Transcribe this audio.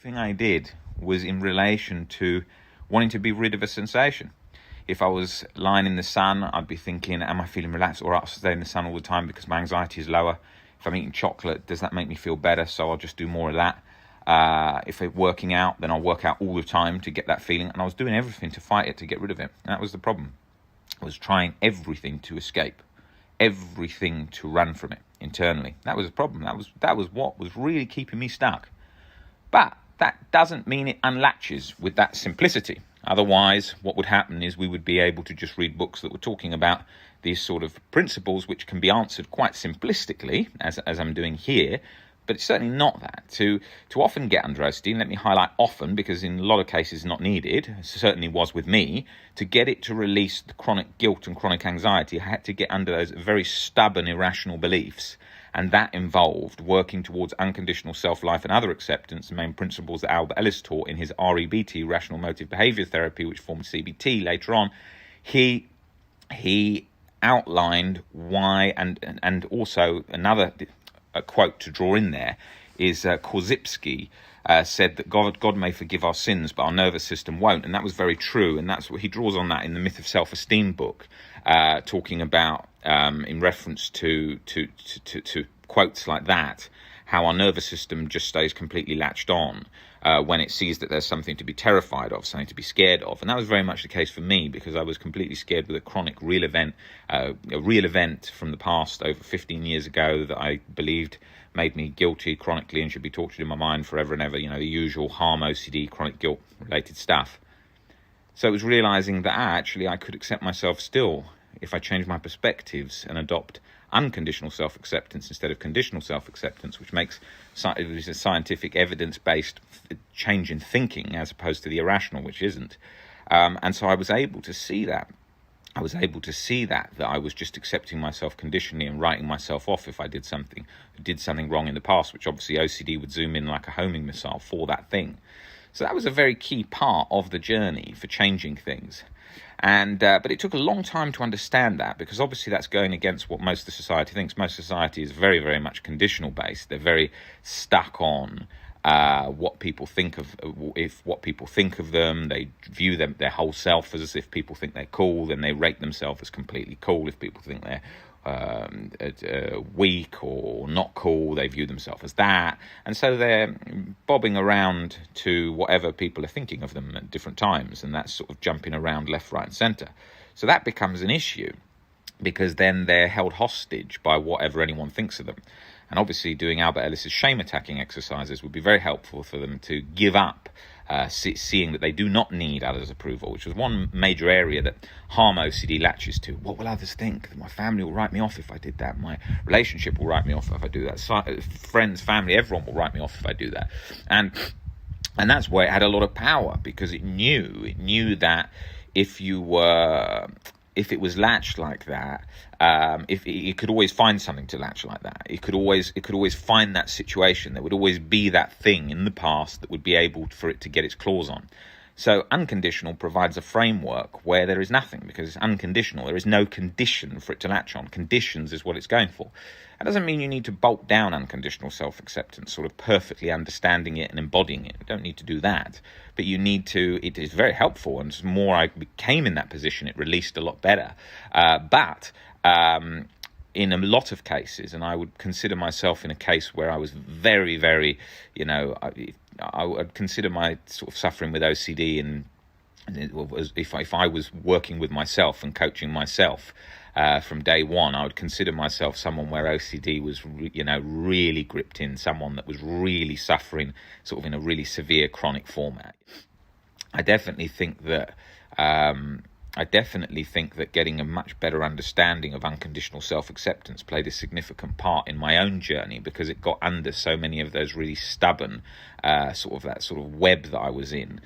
thing I did was in relation to wanting to be rid of a sensation. If I was lying in the sun, I'd be thinking, am I feeling relaxed, or I'll stay in the sun all the time because my anxiety is lower? If I'm eating chocolate, does that make me feel better? So I'll just do more of that. If I'm working out, then I'll work out all the time to get that feeling. And I was doing everything to fight it, to get rid of it. And that was the problem. I was trying everything to escape, everything to run from it internally. That was the problem. That was what was really keeping me stuck. But that doesn't mean it unlatches with that simplicity. Otherwise, what would happen is we would be able to just read books that were talking about these sort of principles, which can be answered quite simplistically, as I'm doing here. But it's certainly not that. To often get under OCD, and let me highlight often, because in a lot of cases not needed, it certainly was with me, to get it to release the chronic guilt and chronic anxiety, I had to get under those very stubborn, irrational beliefs. And that involved working towards unconditional self-life and other acceptance, the main principles that Albert Ellis taught in his REBT, Rational Motive Behavior Therapy, which formed CBT later on. He outlined why, and also another quote to draw in there is Korzybski said that God may forgive our sins, but our nervous system won't. And that was very true. And that's what he draws on that in the Myth of Self-Esteem book, talking about in reference to quotes like that, how our nervous system just stays completely latched on when it sees that there's something to be terrified of, something to be scared of. And that was very much the case for me, because I was completely scared with a chronic real event, a real event from the past over 15 years ago that I believed made me guilty chronically and should be tortured in my mind forever and ever, the usual harm, OCD, chronic guilt related stuff. So it was realizing that actually I could accept myself still if I change my perspectives and adopt unconditional self-acceptance instead of conditional self-acceptance, which makes a scientific evidence-based change in thinking as opposed to the irrational, which isn't. And so I was able to see that. That I was just accepting myself conditionally and writing myself off if I did something wrong in the past, which obviously OCD would zoom in like a homing missile for that thing. So that was a very key part of the journey for changing things. And but it took a long time to understand that, because obviously that's going against what most of the society thinks. Most society is very, very much conditional based. They're very stuck on what people think of. If what people think of them, they view their whole self as if people think they're cool, then they rate themselves as completely cool. If people think they're weak or not cool, they view themselves as that, and so they're bobbing around to whatever people are thinking of them at different times, and that's sort of jumping around left, right and centre. So that becomes an issue, because then they're held hostage by whatever anyone thinks of them. And obviously doing Albert Ellis's shame attacking exercises would be very helpful for them to give up seeing that they do not need others' approval, which was one major area that harm OCD latches to. What will others think? My family will write me off if I did that. My relationship will write me off if I do that. Friends, family, everyone will write me off if I do that. And that's where it had a lot of power, because it knew that if it was latched like that, if it could always find something to latch like that. It could always find that situation. There would always be that thing in the past that would be able for it to get its claws on. So unconditional provides a framework where there is nothing, because it's unconditional. There is no condition for it to latch on. Conditions is what it's going for. That doesn't mean you need to bolt down unconditional self-acceptance, sort of perfectly understanding it and embodying it. You don't need to do that. But you need to, it is very helpful, and the more I became in that position, it released a lot better. But in a lot of cases, and I would consider myself in a case where I was very, very, I would consider my sort of suffering with OCD, and if I was working with myself and coaching myself from day one, I would consider myself someone where OCD was, really gripped in, someone that was really suffering sort of in a really severe chronic format. I definitely think that getting a much better understanding of unconditional self-acceptance played a significant part in my own journey, because it got under so many of those really stubborn sort of web that I was in,